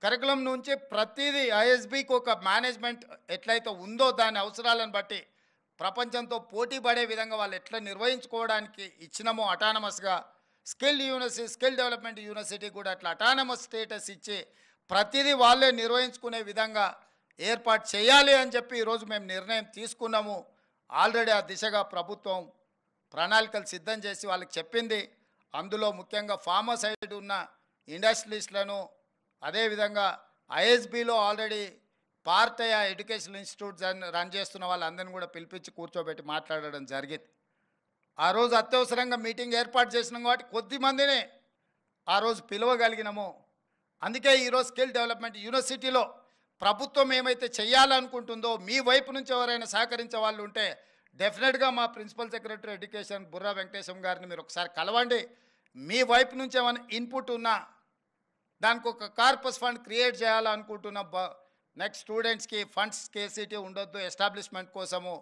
కరికులం నుంచి ప్రతిదీ ఐఎస్బికి ఒక మేనేజ్మెంట్ ఎట్లయితే ఉందో దాని అవసరాలను బట్టి ప్రపంచంతో పోటీ పడే విధంగా వాళ్ళు ఎట్లా నిర్వహించుకోవడానికి ఇచ్చినామో అటానమస్గా skill university skill development university కూడా అట్లా అటానమస్ స్టేటస్ ఇచ్చి ప్రతిదీ వాళ్ళే నిర్వహించుకునే విధంగా ఏర్పాటు చేయాలి అని చెప్పి ఈరోజు మేము నిర్ణయం తీసుకున్నాము. ఆల్రెడీ ఆ దిశగా ప్రభుత్వం ప్రణాళికలు సిద్ధం చేసి వాళ్ళకి చెప్పింది. అందులో ముఖ్యంగా ఫార్మా సైడ్ ఉన్న ఇండస్ట్రియలిస్టులను అదేవిధంగా ఐఎస్బిలో ఆల్రెడీ పార్టయ ఎడ్యుకేషన్ ఇన్స్టిట్యూట్స్ రన్ చేస్తున్న వాళ్ళందరినీ కూడా పిలిపించి కూర్చోబెట్టి మాట్లాడడం జరిగింది. ఆ రోజు అత్యవసరంగా మీటింగ్ ఏర్పాటు చేసినాం కాబట్టి కొద్దిమందినే ఆ రోజు పిలవగలిగినాము. అందుకే ఈరోజు స్కిల్ డెవలప్మెంట్ యూనివర్సిటీలో ప్రభుత్వం ఏమైతే చేయాలనుకుంటుందో మీ వైపు నుంచి ఎవరైనా సహకరించే వాళ్ళు ఉంటే డెఫినెట్గా మా principal secretary education Burra Venkatesham గారిని మీరు ఒకసారి కలవండి. మీ వైపు నుంచి ఏమైనా ఇన్పుట్ ఉన్నా దానికి ఒక కార్పస్ ఫండ్ క్రియేట్ చేయాలనుకుంటున్న నెక్స్ట్ స్టూడెంట్స్కి ఫండ్స్ కేసీటీ ఉండొద్దు ఎస్టాబ్లిష్మెంట్ కోసము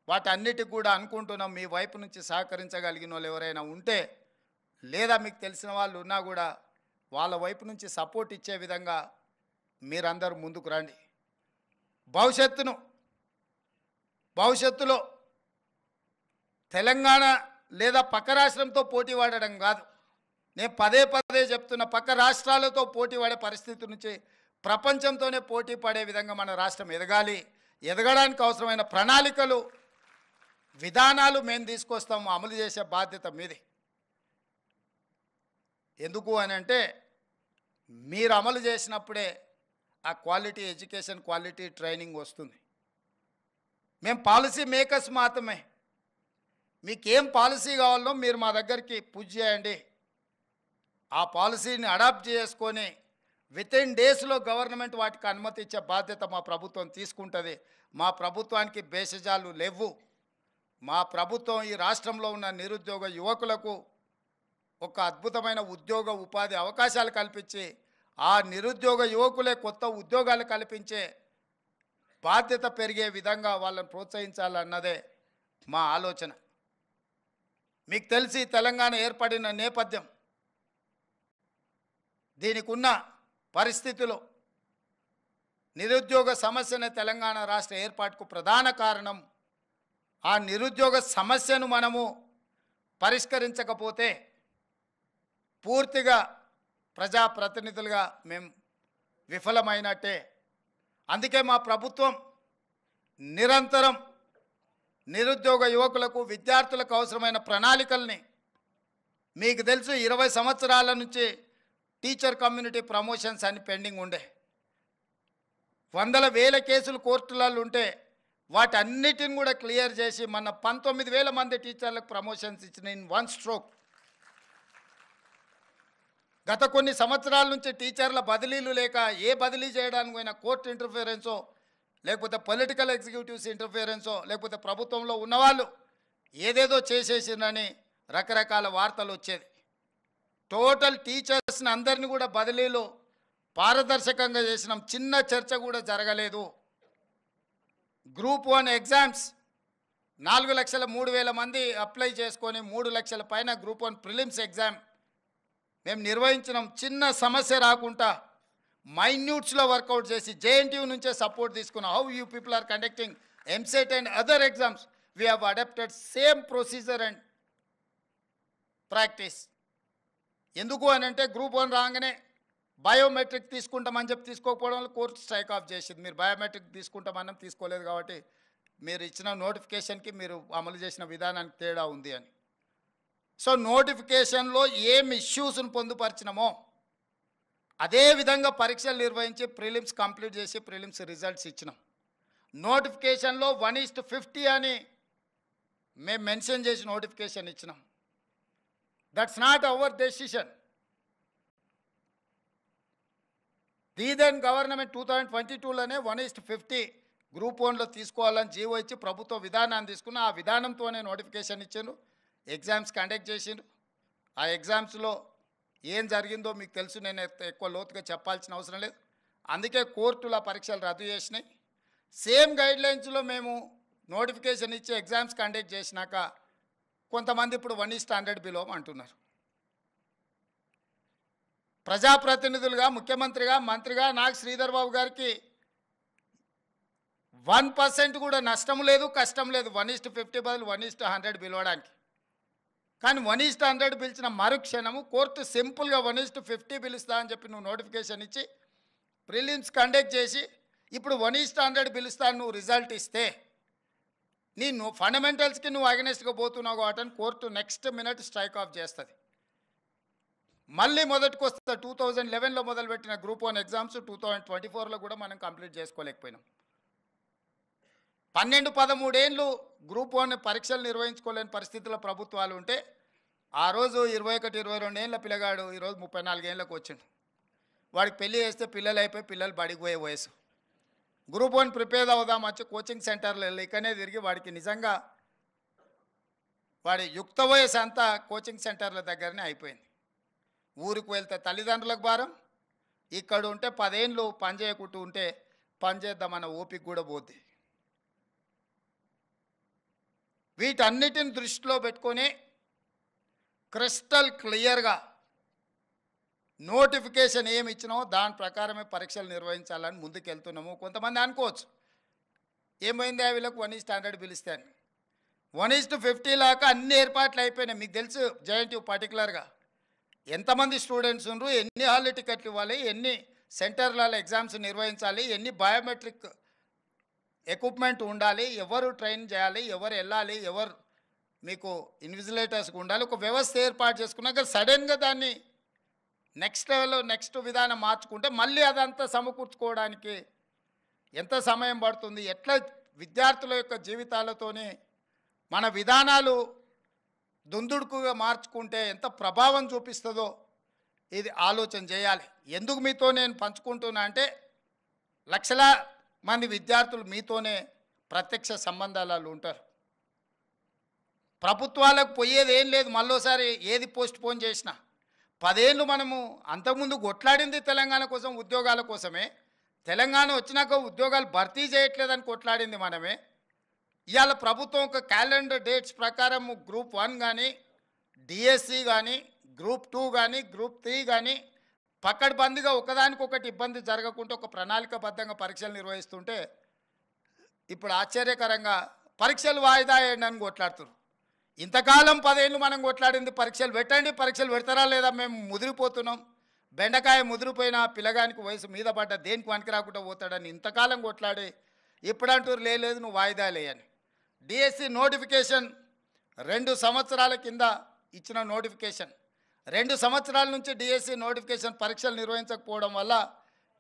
వాటన్నిటికి కూడా అనుకుంటున్నాం. మీ వైపు నుంచి సహకరించగలిగిన వాళ్ళు ఎవరైనా ఉంటే లేదా మీకు తెలిసిన వాళ్ళు ఉన్నా కూడా వాళ్ళ వైపు నుంచి సపోర్ట్ ఇచ్చే విధంగా మీరందరూ ముందుకు రండి. భవిష్యత్తులో తెలంగాణ లేదా పక్క రాష్ట్రంతో పోటీ పడడం కాదు, నేను పదే పదే చెప్తున్న పక్క రాష్ట్రాలతో పోటీ పడే పరిస్థితి నుంచి ప్రపంచంతోనే పోటీ పడే విధంగా మన రాష్ట్రం ఎదగాలి. ఎదగడానికి అవసరమైన ప్రణాళికలు విధానాలు మేము తీసుకొస్తాము, అమలు చేసే బాధ్యత మీది. ఎందుకు అని అంటే మీరు అమలు చేసినప్పుడే ఆ క్వాలిటీ ఎడ్యుకేషన్ క్వాలిటీ ట్రైనింగ్ వస్తుంది. మేము పాలసీ మేకర్స్ మాత్రమే. మీకేం పాలసీ కావాలో మీరు మా దగ్గరికి పుష్ చేయండి. ఆ పాలసీని అడాప్ట్ చేసుకొని వితిన్ డేస్లో గవర్నమెంట్ వాటికి అనుమతి ఇచ్చే బాధ్యత మా ప్రభుత్వం తీసుకుంటుంది. మా ప్రభుత్వానికి భేషజాలు లేవు. మా ప్రభుత్వం ఈ రాష్ట్రంలో ఉన్న నిరుద్యోగ యువకులకు ఒక అద్భుతమైన ఉద్యోగ ఉపాధి అవకాశాలు కల్పించి ఆ నిరుద్యోగ యువకులే కొత్త ఉద్యోగాలు కల్పించే బాధ్యత పెరిగే విధంగా వాళ్ళని ప్రోత్సహించాలన్నదే మా ఆలోచన. మీకు తెలిసి తెలంగాణ ఏర్పడిన నేపథ్యం, దీనికి ఉన్న పరిస్థితులు, నిరుద్యోగ సమస్యనే తెలంగాణ రాష్ట్ర ఏర్పాటుకు ప్రధాన కారణం. ఆ నిరుద్యోగ సమస్యను మనము పరిష్కరించకపోతే పూర్తిగా ప్రజాప్రతినిధులుగా మేము విఫలమైనట్టే. అందుకే మా ప్రభుత్వం నిరంతరం నిరుద్యోగ యువకులకు విద్యార్థులకు అవసరమైన ప్రణాళికల్ని, మీకు తెలుసు 20 సంవత్సరాల నుంచి టీచర్ కమ్యూనిటీ ప్రమోషన్స్ అని పెండింగ్ ఉండే, వందల వేల కేసులు కోర్టులలో ఉంటే వాటన్నిటిని కూడా క్లియర్ చేసి మన 19,000 మంది టీచర్లకు ప్రమోషన్స్ ఇచ్చిన ఇన్ వన్ స్ట్రోక్. గత కొన్ని సంవత్సరాల నుంచి టీచర్ల బదిలీలు లేక ఏ బదిలీ చేయడానికి పోయినా కోర్టు ఇంటర్ఫియరెన్సో లేకపోతే పొలిటికల్ ఎగ్జిక్యూటివ్స్ ఇంటర్ఫియరెన్సో లేకపోతే ప్రభుత్వంలో ఉన్నవాళ్ళు ఏదేదో చేసేసిందని రకరకాల వార్తలు వచ్చేది. టోటల్ టీచర్స్ని అందరినీ కూడా బదిలీలు పారదర్శకంగా చేసినాం. చిన్న చర్చ కూడా జరగలేదు. గ్రూప్ 1 ఎగ్జామ్స్ 4,03,000 మంది అప్లై చేసుకొని 3 లక్షల పైన గ్రూప్ 1 ప్రిలిమ్స్ ఎగ్జామ్ మేము నిర్వహించినాం. చిన్న సమస్య రాకుండా మైన్యూట్స్లో వర్కౌట్ చేసి జేఎన్టీయూ నుంచే సపోర్ట్ తీసుకున్నాం. How you people are conducting EAMCET and other exams, we have adopted same procedure and practice. ఎందుకు అని అంటే గ్రూప్ 1 రాగానే బయోమెట్రిక్ తీసుకుంటామని చెప్పి తీసుకోకపోవడం వల్ల కోర్టు స్ట్రైక్ ఆఫ్ చేసింది. మీరు బయోమెట్రిక్ తీసుకుంటామని తీసుకోలేదు కాబట్టి మీరు ఇచ్చిన నోటిఫికేషన్కి మీరు అమలు చేసిన విధానానికి తేడా ఉంది అని. సో నోటిఫికేషన్లో ఏం ఇష్యూస్ను పొందుపరిచినామో అదే విధంగా పరీక్షలు నిర్వహించి ప్రిలిమ్స్ కంప్లీట్ చేసి ప్రిలిమ్స్ రిజల్ట్స్ ఇచ్చినాం. నోటిఫికేషన్లో 1:50 అని మేము మెన్షన్ చేసి నోటిఫికేషన్ ఇచ్చినాం. That's not our decision. The then government 2022లోనే 1:50 గ్రూప్ 1లో తీసుకోవాలని జీవో ఇచ్చి ప్రభుత్వ విధానాన్ని తీసుకున్న ఆ విధానంతోనే నోటిఫికేషన్ ఇచ్చారు. ఎగ్జామ్స్ కండక్ట్ చేసిండు. ఆ ఎగ్జామ్స్లో ఏం జరిగిందో మీకు తెలుసు, నేను ఎక్కువ లోతుగా చెప్పాల్సిన అవసరం లేదు. అందుకే కోర్టుల పరీక్షలు రద్దు చేసినాయి. సేమ్ గైడ్లైన్స్లో మేము నోటిఫికేషన్ ఇచ్చి ఎగ్జామ్స్ కండక్ట్ చేసినాక కొంతమంది ఇప్పుడు 1:100 బిలో అంటున్నారు. ప్రజాప్రతినిధులుగా, ముఖ్యమంత్రిగా, మంత్రిగా నాకు శ్రీధర్ బాబు గారికి 1% కూడా నష్టం లేదు, కష్టం లేదు 1:50 బదులు 1:100 పిలవడానికి. కానీ 1:100 పిలిచిన మరుక్షణము కోర్టు సింపుల్గా 1:50 పిలుస్తా అని చెప్పి నువ్వు నోటిఫికేషన్ ఇచ్చి ప్రిలిమ్స్ కండక్ట్ చేసి ఇప్పుడు 1:100 పిలుస్తాను నువ్వు రిజల్ట్ ఇస్తే నువ్వు ఫండమెంటల్స్కి నువ్వు అగెనెస్ట్గా పోతున్నావు కాబట్టి court next minute strike off చేస్తుంది. మళ్ళీ మొదటికి వస్తుంది. 2011లో మొదలుపెట్టిన గ్రూప్ 1 ఎగ్జామ్స్ 2024లో కూడా మనం కంప్లీట్ చేసుకోలేకపోయినాం. 12-13 ఏళ్ళు గ్రూప్ 1 పరీక్షలు నిర్వహించుకోలేని పరిస్థితుల్లో ప్రభుత్వాలు ఉంటే ఆ రోజు 21-22 ఏళ్ళ పిల్లగాడు ఈరోజు 34 ఏళ్ళకు వచ్చిండు. వాడికి పెళ్లి చేస్తే పిల్లలు అయిపోయి పిల్లలు బడికి పోయే వయసు. గ్రూప్ 1 ప్రిపేర్ అవుదాం వచ్చి కోచింగ్ సెంటర్లో వెళ్ళి ఇక్కడనే తిరిగి వాడికి నిజంగా వాడి యుక్త వయసు అంతా కోచింగ్ సెంటర్ల దగ్గరనే అయిపోయింది. ఊరికి వెళ్తే తల్లిదండ్రులకు భారం, ఇక్కడ ఉంటే 10 ఏళ్ళు పని చేయకుంటూ ఉంటే పని చేద్దామన్న ఓపిక కూడా పోద్ది. వీటన్నిటిని దృష్టిలో పెట్టుకొని క్రిస్టల్ క్లియర్గా నోటిఫికేషన్ ఏమి ఇచ్చినామో దాని ప్రకారమే పరీక్షలు నిర్వహించాలని ముందుకెళ్తున్నాము. కొంతమంది అనుకోవచ్చు ఏమైంది వీళ్ళకు 1:100 పిలుస్తాను. 1:50 లాగా అన్ని ఏర్పాట్లు అయిపోయినాయి. మీకు తెలుసు జేఎన్టీయూ పర్టికులర్గా ఎంతమంది స్టూడెంట్స్ ఉన్నారు, ఎన్ని హాల్ టికెట్లు ఇవ్వాలి, ఎన్ని సెంటర్లలో ఎగ్జామ్స్ నిర్వహించాలి, ఎన్ని బయోమెట్రిక్ ఎక్విప్మెంట్ ఉండాలి, ఎవరు ట్రైన్ చేయాలి, ఎవరు వెళ్ళాలి, ఎవరు మీకు ఇన్విజిలేటర్స్గా ఉండాలి, ఒక వ్యవస్థ ఏర్పాటు చేసుకున్నాక సడన్గా దాన్ని నెక్స్ట్ లెవెల్లో నెక్స్ట్ విధానం మార్చుకుంటే మళ్ళీ అదంతా సమకూర్చుకోవడానికి ఎంత సమయం పడుతుంది, ఎట్లా విద్యార్థుల యొక్క జీవితాలతోనే మన విధానాలు దుందుడుకుగా మార్చుకుంటే ఎంత ప్రభావం చూపిస్తుందో ఇది ఆలోచన చేయాలి. ఎందుకు మీతో నేను పంచుకుంటున్నా అంటే లక్షల మంది విద్యార్థులు మీతోనే ప్రత్యక్ష సంబంధాలు ఉంటారు. ప్రభుత్వాలకు పోయేది ఏం లేదు. మళ్ళోసారి ఏది పోస్ట్ పోన్ చేసినా 10 ఏళ్ళు మనము అంతకుముందు కొట్లాడింది తెలంగాణ కోసం, ఉద్యోగాల కోసమే. తెలంగాణ వచ్చినాక ఉద్యోగాలు భర్తీ చేయట్లేదని కొట్లాడింది మనమే. ఇవాళ ప్రభుత్వం ఒక క్యాలెండర్ డేట్స్ ప్రకారం గ్రూప్ 1 కానీ, డిఎస్సి కానీ, గ్రూప్ 2 కానీ, గ్రూప్ 3 కానీ పకడ్బందీగా ఒకదానికొకటి ఇబ్బంది జరగకుండా ఒక ప్రణాళికబద్ధంగా పరీక్షలు నిర్వహిస్తుంటే ఇప్పుడు ఆశ్చర్యకరంగా పరీక్షలు వాయిదా వేయండి అని కొట్లాడుతున్నారు. ఇంతకాలం 10 ఏళ్ళు మనం కొట్లాడింది పరీక్షలు పెట్టండి, పరీక్షలు పెడతారా లేదా, మేము ముదిరిపోతున్నాం, బెండకాయ ముదిరిపోయిన పిల్లగానికి వయసు మీద పడ్డ దేనికి పనికి రాకుండా పోతాడని ఇంతకాలం కొట్లాడి ఇప్పుడంటూ లేదు నువ్వు వాయిదా లేయని. డిఎస్సి నోటిఫికేషన్ 2 సంవత్సరాల కింద ఇచ్చిన నోటిఫికేషన్, 2 సంవత్సరాల నుంచి డిఎస్సి నోటిఫికేషన్ పరీక్షలు నిర్వహించకపోవడం వల్ల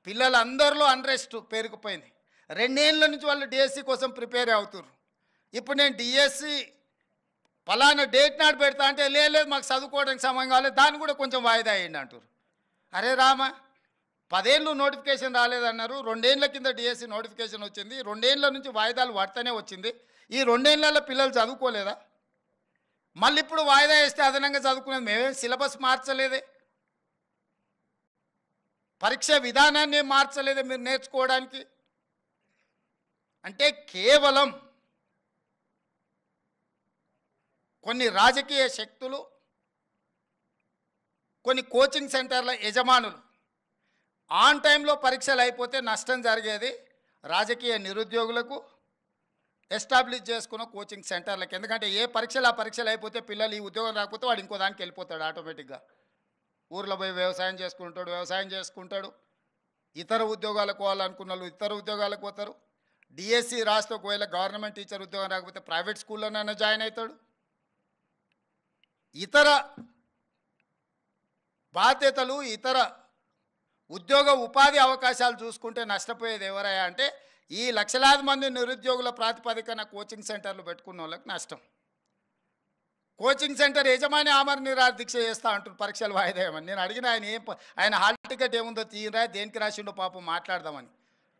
పిల్లలందరిలో అన్రెస్ట్ పేరుకుపోయింది. 2 ఏళ్ళ నుంచి వాళ్ళు డిఎస్సి కోసం ప్రిపేర్ అవుతున్నారు. ఇప్పుడు నేను డిఎస్సి ఫలానా డేట్ నాడు పెడతా అంటే లేదు మాకు చదువుకోవడానికి సమయం కావాలి, దాన్ని కూడా కొంచెం వాయిదా వేయండి అంటారు. అరే రామ, 10 ఏళ్ళు నోటిఫికేషన్ రాలేదన్నారు, 2 ఏళ్ళ కింద డిఎస్సి నోటిఫికేషన్ వచ్చింది, 2 ఏళ్ళ నుంచి వాయిదాలు పడుతూనే వచ్చింది, ఈ 2 ఏళ్ళలో పిల్లలు చదువుకోలేదా? మళ్ళీ ఇప్పుడు వాయిదా వేస్తే అదనంగా చదువుకునేది మేమే సిలబస్ మార్చలేదే, పరీక్ష విధానాన్ని మార్చలేదే మీరు నేర్చుకోవడానికి. అంటే కేవలం కొన్ని రాజకీయ శక్తులు, కొన్ని కోచింగ్ సెంటర్ల యజమానులు ఆన్ టైంలో పరీక్షలు అయిపోతే నష్టం జరిగేది రాజకీయ నిరుద్యోగులకు, ఎస్టాబ్లిష్ చేసుకున్న కోచింగ్ సెంటర్లకు. ఎందుకంటే ఏ పరీక్షలు ఆ పరీక్షలు అయిపోతే పిల్లలు ఈ ఉద్యోగం రాకపోతే వాడు ఇంకో దానికి వెళ్ళిపోతాడు ఆటోమేటిక్గా. ఊర్లో పోయి వ్యవసాయం చేసుకుంటాడు, ఇతర ఉద్యోగాలకు పోవాలనుకున్న వాళ్ళు ఇతర ఉద్యోగాలకు పోతారు. డిఎస్సి రాస్తే ఒకవేళ గవర్నమెంట్ టీచర్ ఉద్యోగం రాకపోతే ప్రైవేట్ స్కూల్లోనైనా జాయిన్ అవుతాడు. ఇతర బాధ్యతలు, ఇతర ఉద్యోగ ఉపాధి అవకాశాలు చూసుకుంటే నష్టపోయేది ఎవరయ్యా అంటే ఈ లక్షలాది మంది నిరుద్యోగుల ప్రాతిపదికన కోచింగ్ సెంటర్లు పెట్టుకున్న వాళ్ళకి నష్టం. కోచింగ్ సెంటర్ యజమాని ఆమరణ నిరాహార దీక్ష చేస్తా అంటారు పరీక్షలు వాయిదా వేయమని. నేను అడిగిన ఆయన హాల్ టికెట్ ఏముందో తీయరా, దేనికి రాసిండో పాపం మాట్లాడదామని.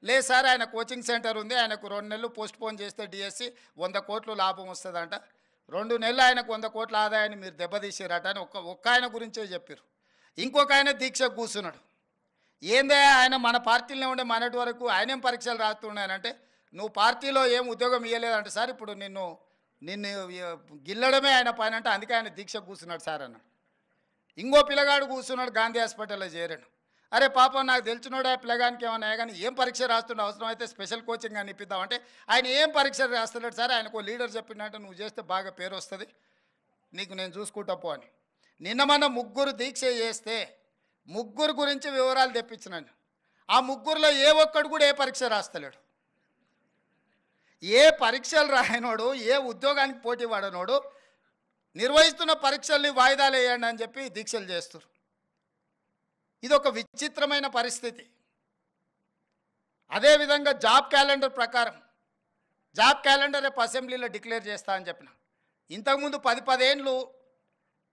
లేదు సార్, ఆయన కోచింగ్ సెంటర్ ఉంది, ఆయనకు 2 నెలలు పోస్ట్ పోన్ చేస్తే డిఎస్సి 100 కోట్లు లాభం వస్తుందంట, 2 నెలలు ఆయనకు 100 కోట్ల ఆదాయాన్ని మీరు దెబ్బతీసారట అని ఒక్క ఆయన గురించే చెప్పారు. ఇంకొక ఆయన దీక్ష కూర్చున్నాడు. ఏందే ఆయన మన పార్టీలో ఉండే మనటి వరకు ఆయనేం పరీక్షలు రాస్తున్నాయనంటే, నువ్వు పార్టీలో ఏం ఉద్యోగం ఇవ్వలేదంటే సార్, ఇప్పుడు నిన్ను గిల్లడమే ఆయన పని అంటే, అందుకే ఆయన దీక్ష కూర్చున్నాడు సార్ అన్న. ఇంకో పిల్లగాడు కూర్చున్నాడు, గాంధీ హాస్పిటల్లో చేరాడు. అరే పాపం, నాకు తెలిసినోడే పిల్లగానికి ఏమన్నా కానీ ఏం పరీక్ష రాస్తుండే, అవసరం అయితే స్పెషల్ కోచింగ్ అని ఇప్పిద్దామంటే ఆయన ఏం పరీక్ష రాస్తున్నాడు సార్, ఆయనకు లీడర్ చెప్పిందంటే నువ్వు చేస్తే బాగా పేరు వస్తుంది, నీకు నేను చూసుకుంటా పో అని. నిన్న మన 3 దీక్ష చేస్తే 3 గురించి వివరాలు తెప్పించినాను. ఆ 3లో ఏ ఒక్కడు కూడా ఏ పరీక్ష రాస్తలేడు. ఏ పరీక్షలు రాయనోడు, ఏ ఉద్యోగానికి పోటీ పడనోడు నిర్వహిస్తున్న పరీక్షల్ని వాయిదాలు వేయండి అని చెప్పి దీక్షలు చేస్తారు. ఇది ఒక విచిత్రమైన పరిస్థితి. అదేవిధంగా జాబ్ క్యాలెండర్ ప్రకారం, జాబ్ క్యాలెండర్ రేపు అసెంబ్లీలో డిక్లేర్ చేస్తా అని చెప్పిన. ఇంతకుముందు 10 ఏళ్ళు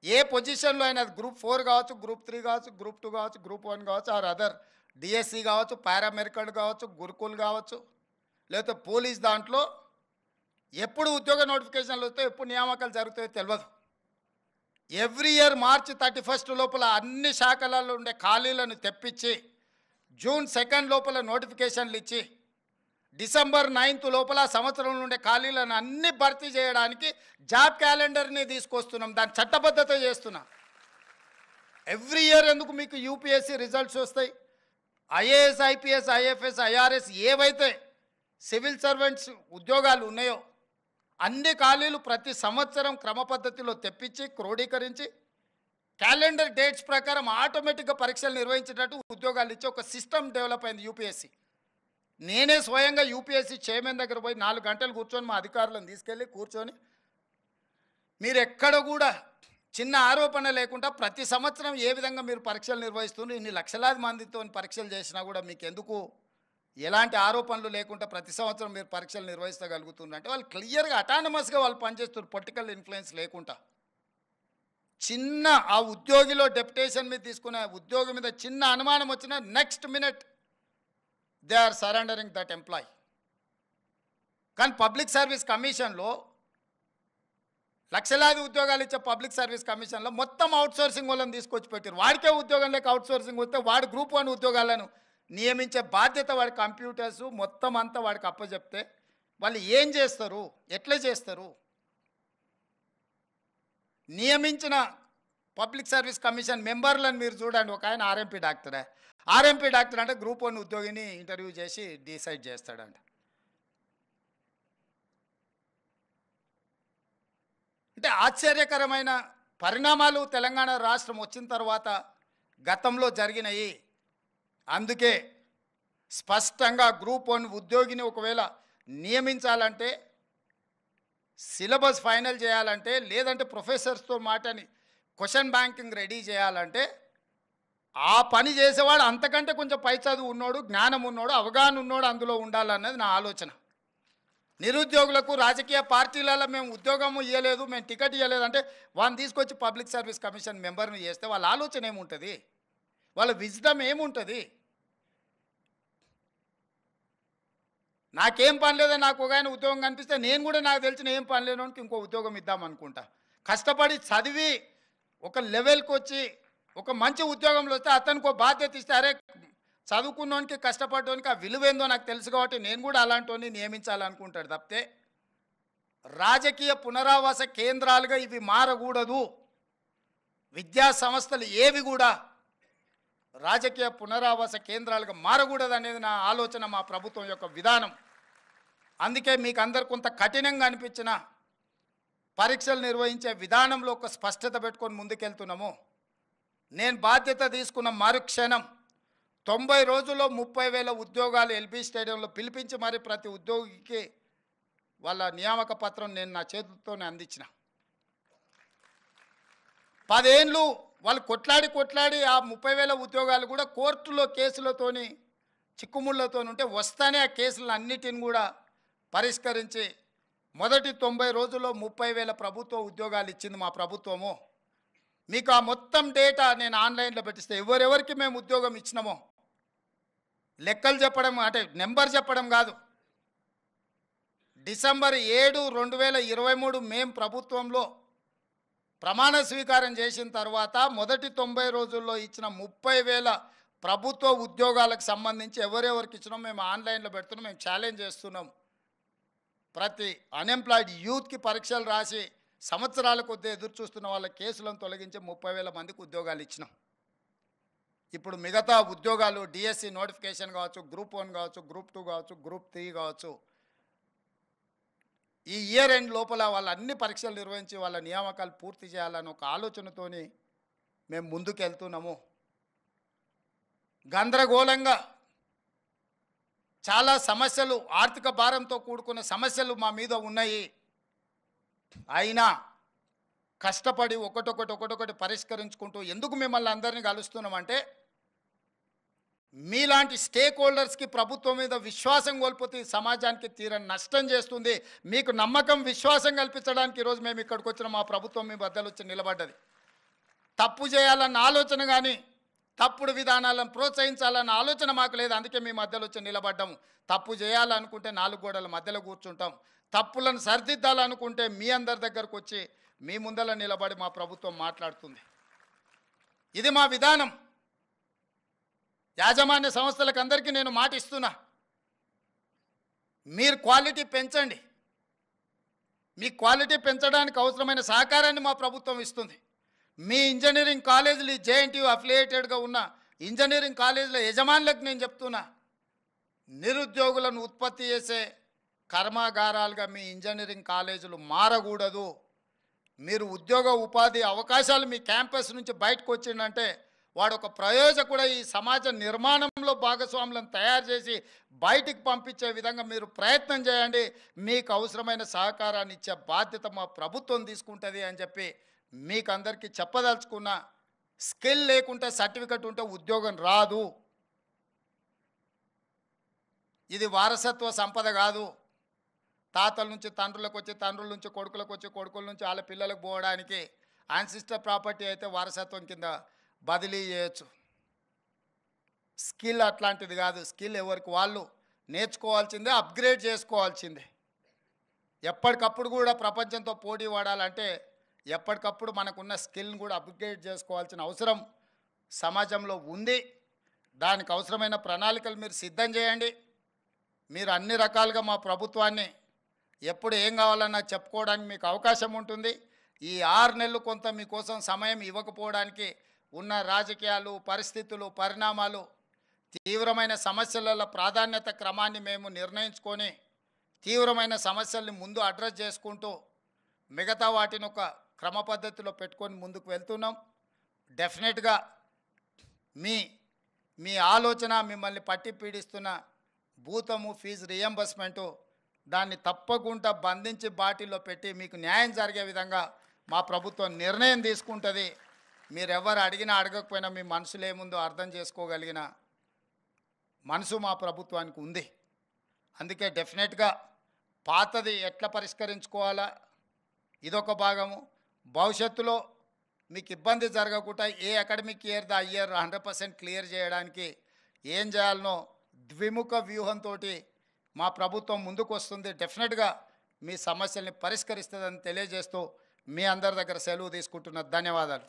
ఏ పొజిషన్లో అయినా, గ్రూప్ 4 కావచ్చు, గ్రూప్ 3 కావచ్చు, గ్రూప్ 2 కావచ్చు, గ్రూప్ 1 కావచ్చు, ఆర్ అదర్ డిఎస్సి కావచ్చు, పారామెడికల్ కావచ్చు, గురుకుల్ కావచ్చు, లేకపోతే పోలీస్, దాంట్లో ఎప్పుడు ఉద్యోగ నోటిఫికేషన్లు వస్తాయో, ఎప్పుడు నియామకాలు జరుగుతాయో తెలియదు. ఎవ్రీ ఇయర్ మార్చి 31 లోపల అన్ని శాఖలలో ఉండే ఖాళీలను తెప్పించి, జూన్ 2 లోపల నోటిఫికేషన్లు ఇచ్చి, డిసెంబర్ 9 లోపల సంవత్సరం నుండే ఖాళీలను అన్ని భర్తీ చేయడానికి జాబ్ క్యాలెండర్ని తీసుకొస్తున్నాం. దాని చట్టబద్ధత చేస్తున్నాం. ఎవ్రీ ఇయర్ ఎందుకు మీకు యూపీఎస్సీ రిజల్ట్స్ వస్తాయి, ఐఏఎస్, ఐపీఎస్, ఐఎఫ్ఎస్, ఐఆర్ఎస్ ఏవైతే సివిల్ సర్వెంట్స్ ఉద్యోగాలు ఉన్నాయో అన్ని ఖాళీలు ప్రతి సంవత్సరం క్రమ పద్ధతిలో తెప్పించి క్రోడీకరించి క్యాలెండర్ డేట్స్ ప్రకారం ఆటోమేటిక్గా పరీక్షలు నిర్వహించేటట్టు ఉద్యోగాలు ఇచ్చి ఒక సిస్టమ్ డెవలప్ అయింది యూపీఎస్సీ. నేనే స్వయంగా యూపీఎస్సీ చైర్మన్ దగ్గర పోయి 4 గంటలు కూర్చొని మా అధికారులను తీసుకెళ్ళి కూర్చొని, మీరు ఎక్కడ కూడా చిన్న ఆరోపణ లేకుండా ప్రతి సంవత్సరం ఏ విధంగా మీరు పరీక్షలు నిర్వహిస్తున్నారు, ఇన్ని లక్షలాది మందితో పరీక్షలు చేసినా కూడా మీకు ఎందుకు ఎలాంటి ఆరోపణలు లేకుండా ప్రతి సంవత్సరం మీరు పరీక్షలు నిర్వహించగలుగుతున్నారు అంటే, వాళ్ళు క్లియర్గా అటానమస్గా వాళ్ళు పనిచేస్తున్నారు, పొలిటికల్ ఇన్ఫ్లుయెన్స్ లేకుండా. చిన్న ఆ ఉద్యోగిలో డెప్యుటేషన్ మీద తీసుకునే ఉద్యోగి మీద చిన్న అనుమానం వచ్చినా next minute they are surrendering that employee. కానీ పబ్లిక్ సర్వీస్ కమిషన్లో, లక్షలాది ఉద్యోగాలు ఇచ్చే పబ్లిక్ సర్వీస్ కమిషన్లో మొత్తం అవుట్సోర్సింగ్ వాళ్ళని తీసుకొచ్చి పెట్టారు. వాడికే ఉద్యోగం లేక అవుట్సోర్సింగ్ వస్తే వాడు గ్రూప్ 1 ఉద్యోగాలను నియమించే బాధ్యత వాడి కంప్యూటర్స్ మొత్తం అంతా వాడికి అప్పచెప్తే వాళ్ళు ఏం చేస్తారు, ఎట్లా చేస్తారు? నియమించిన పబ్లిక్ సర్వీస్ కమిషన్ మెంబర్లను మీరు చూడండి. ఒక ఆయన ఆర్ఎంపీ డాక్టరే. ఆర్ఎంపీ డాక్టర్ అంటే గ్రూప్ 1 ఉద్యోగిని ఇంటర్వ్యూ చేసి డిసైడ్ చేస్తాడంట. అంటే ఆశ్చర్యకరమైన పరిణామాలు తెలంగాణ రాష్ట్రం వచ్చిన తర్వాత గతంలో జరిగినాయి. అందుకే స్పష్టంగా గ్రూప్ 1 ఉద్యోగిని ఒకవేళ నియమించాలంటే, సిలబస్ ఫైనల్ చేయాలంటే, లేదంటే ప్రొఫెసర్స్తో మాటని క్వశ్చన్ బ్యాంకింగ్ రెడీ చేయాలంటే, ఆ పని చేసేవాడు అంతకంటే కొంచెం పై చదువు ఉన్నోడు, జ్ఞానం ఉన్నోడు, అవగాహన ఉన్నోడు అందులో ఉండాలన్నది నా ఆలోచన. నిరుద్యోగులకు రాజకీయ పార్టీలలో మేము ఉద్యోగం ఇవ్వలేదు, మేము టికెట్ ఇవ్వలేదు అంటే వాళ్ళని తీసుకొచ్చి పబ్లిక్ సర్వీస్ కమిషన్ మెంబర్ని చేస్తే వాళ్ళ ఆలోచన ఏముంటుంది, వాళ్ళ విజ్డమ్ ఏముంటుంది? నాకేం పని లేదా, నాకు ఒక ఆయన ఉద్యోగం కనిపిస్తే నేను కూడా నాకు తెలిసిన ఏం పని లేనోనికి ఇంకో ఉద్యోగం ఇద్దామనుకుంటా. కష్టపడి చదివి ఒక లెవెల్కి వచ్చి ఒక మంచి ఉద్యోగంలో వస్తే అతనికి ఒక బాధ్యత ఇస్తే, అరే చదువుకున్నోనికి కష్టపడడానికి ఆ విలువేందో నాకు తెలుసు కాబట్టి నేను కూడా అలాంటి నియమించాలనుకుంటాడు తప్పితే రాజకీయ పునరావాస కేంద్రాలుగా ఇవి మారకూడదు. విద్యా సంస్థలు ఏవి కూడా రాజకీయ పునరావాస కేంద్రాలుగా మారకూడదు అనేది నా ఆలోచన, మా ప్రభుత్వం యొక్క విధానం. అందుకే మీకు అందరు కొంత కఠినంగా అనిపించిన పరీక్షలు నిర్వహించే విధానంలో ఒక స్పష్టత పెట్టుకొని ముందుకెళ్తున్నాము. నేను బాధ్యత తీసుకున్న మరుక్షణం 90 రోజుల్లో 30,000 ఉద్యోగాలు ఎల్బీ స్టేడియంలో పిలిపించి మరి ప్రతి ఉద్యోగికి వాళ్ళ నియామక పత్రం నేను నా చేతులతోనే అందించిన. 10 ఏళ్ళు వాళ్ళు కొట్లాడి ఆ 30,000 ఉద్యోగాలు కూడా కోర్టులో కేసులతోని చిక్కుముళ్ళతో ఉంటే వస్తానే ఆ కేసులను అన్నిటిని కూడా పరిష్కరించి మొదటి 90 రోజుల్లో 30,000 ప్రభుత్వ ఉద్యోగాలు ఇచ్చింది మా ప్రభుత్వము. మీకు ఆ మొత్తం డేటా నేను ఆన్లైన్లో పెట్టిస్తే ఎవరెవరికి మేము ఉద్యోగం ఇచ్చినామో లెక్కలు చెప్పడం అంటే నెంబర్ చెప్పడం కాదు. డిసెంబర్ 7, 2023 మేము ప్రభుత్వంలో ప్రమాణ స్వీకారం చేసిన తర్వాత మొదటి 90 రోజుల్లో ఇచ్చిన 30,000 ప్రభుత్వ ఉద్యోగాలకు సంబంధించి ఎవరెవరికి ఇచ్చినాం మేము ఆన్లైన్లో పెడుతున్నాం. మేము ఛాలెంజ్ చేస్తున్నాం. ప్రతి అన్ఎంప్లాయిడ్ యూత్కి పరీక్షలు రాసి సంవత్సరాల కొద్దీ ఎదురు చూస్తున్న వాళ్ళ కేసులను తొలగించి 30,000 మందికి ఉద్యోగాలు ఇచ్చినాం. ఇప్పుడు మిగతా ఉద్యోగాలు డిఎస్సి నోటిఫికేషన్ కావచ్చు, గ్రూప్ 1 కావచ్చు, గ్రూప్ 2 కావచ్చు, గ్రూప్ 3 కావచ్చు, ఈ ఇయర్ ఎండ్ లోపల వాళ్ళ అన్ని పరీక్షలు నిర్వహించి వాళ్ళ నియామకాలు పూర్తి చేయాలని ఒక ఆలోచనతోని మేము ముందుకు వెళ్తున్నాము. గందరగోళంగా చాలా సమస్యలు, ఆర్థిక భారంతో కూడుకున్న సమస్యలు మా మీద ఉన్నాయి. అయినా కష్టపడి ఒకటొకటి పరిష్కరించుకుంటూ ఎందుకు మిమ్మల్ని అందరినీ కలుస్తున్నామంటే మీలాంటి స్టేక్ హోల్డర్స్కి ప్రభుత్వం మీద విశ్వాసం కోల్పోతే సమాజానికి తీరని నష్టం చేస్తుంది. మీకు నమ్మకం, విశ్వాసం కల్పించడానికి ఈరోజు మేము ఇక్కడికి వచ్చిన మా ప్రభుత్వం మీ బద్దలు వచ్చి నిలబడ్డది. తప్పు చేయాలన్న ఆలోచన కానీ తప్పుడు విధానాలను ప్రోత్సహించాలన్న ఆలోచన మాకు లేదు. అందుకే మీ మధ్యలో వచ్చి నిలబడ్డాము. తప్పు చేయాలనుకుంటే 4 గోడల మధ్యలో కూర్చుంటాం. తప్పులను సరిదిద్దాలనుకుంటే మీ అందరి దగ్గరకు వచ్చి మీ ముందర నిలబడి మా ప్రభుత్వం మాట్లాడుతుంది. ఇది మా విధానం. యాజమాన్య సంస్థలకు అందరికీ నేను మాట ఇస్తున్నా, మీరు క్వాలిటీ పెంచండి. మీ క్వాలిటీ పెంచడానికి అవసరమైన సహకారాన్ని మా ప్రభుత్వం ఇస్తుంది. మీ ఇంజనీరింగ్ కాలేజీలు జేఎన్టీయూ అఫిలియేటెడ్గా ఉన్న ఇంజనీరింగ్ కాలేజీల యజమానులకు నేను చెప్తున్నా, నిరుద్యోగులను ఉత్పత్తి చేసే కర్మాగారాలుగా మీ ఇంజనీరింగ్ కాలేజీలు మారకూడదు. మీరు ఉద్యోగ ఉపాధి అవకాశాలు మీ క్యాంపస్ నుంచి బయటకు వచ్చిందంటే వాడు ఒక ప్రయోజకుడు ఈ సమాజ నిర్మాణంలో భాగస్వాములను తయారు చేసి బయటికి పంపించే విధంగా మీరు ప్రయత్నం చేయండి. మీకు అవసరమైన సహకారాన్ని ఇచ్చే బాధ్యత మా ప్రభుత్వం తీసుకుంటుంది అని చెప్పి మీకు అందరికీ చెప్పదలుచుకున్న. స్కిల్ లేకుంటే సర్టిఫికెట్ ఉంటే ఉద్యోగం రాదు. ఇది వారసత్వ సంపద కాదు. తాతల నుంచి తండ్రులకు వచ్చి, తండ్రుల నుంచి కొడుకులకు వచ్చి, కొడుకుల నుంచి వాళ్ళ పిల్లలకు పోవడానికి యాన్సిస్టర్ ప్రాపర్టీ అయితే వారసత్వం కింద బదిలీ చేయొచ్చు. స్కిల్ అట్లాంటిది కాదు. స్కిల్ ఎవరికి వాళ్ళు నేర్చుకోవాల్సిందే, అప్గ్రేడ్ చేసుకోవాల్సిందే. ఎప్పటికప్పుడు కూడా ప్రపంచంతో పోటీ పడాలంటే ఎప్పటికప్పుడు మనకున్న స్కిల్ని కూడా అప్గ్రేడ్ చేసుకోవాల్సిన అవసరం సమాజంలో ఉంది. దానికి అవసరమైన ప్రణాళికలు మీరు సిద్ధం చేయండి. మీరు అన్ని రకాలుగా మా ప్రభుత్వాన్ని ఎప్పుడు ఏం కావాలన్నా చెప్పుకోవడానికి మీకు అవకాశం ఉంటుంది. ఈ 6 నెలలు కొంత మీకోసం సమయం ఇవ్వకపోవడానికి ఉన్న రాజకీయాలు, పరిస్థితులు, పరిణామాలు, తీవ్రమైన సమస్యల ప్రాధాన్యత క్రమాన్ని మేము నిర్ణయించుకొని తీవ్రమైన సమస్యల్ని ముందు అడ్రస్ చేసుకుంటూ మిగతా వాటిని ఒక క్రమ పద్ధతిలో పెట్టుకొని ముందుకు వెళ్తున్నాం. డెఫినెట్గా మీ ఆలోచన, మిమ్మల్ని పట్టి పీడిస్తున్న భూతము ఫీజు రియంబర్స్మెంటు, దాన్ని తప్పకుండా బంధించి బాటిల్లో పెట్టి మీకు న్యాయం జరిగే విధంగా మా ప్రభుత్వం నిర్ణయం తీసుకుంటుంది. మీరెవరు అడిగినా అడగకపోయినా మీ మనసులో ఏముందో అర్థం చేసుకోగలిగిన మనసు మా ప్రభుత్వానికి ఉంది. అందుకే డెఫినెట్గా పాతది ఎట్లా పరిష్కరించుకోవాలా ఇదొక భాగము. భవిష్యత్తులో మీకు ఇబ్బంది జరగకుండా ఏ అకాడమిక్ ఇయర్ దా ఇయర్ 100% క్లియర్ చేయడానికి ఏం చేయాలనో ద్విముఖ వ్యూహంతో మా ప్రభుత్వం ముందుకు వస్తుంది. డెఫినెట్గా మీ సమస్యల్ని పరిష్కరిస్తుందని తెలియజేస్తూ మీ అందరి దగ్గర సెలవు తీసుకుంటున్న ధన్యవాదాలు.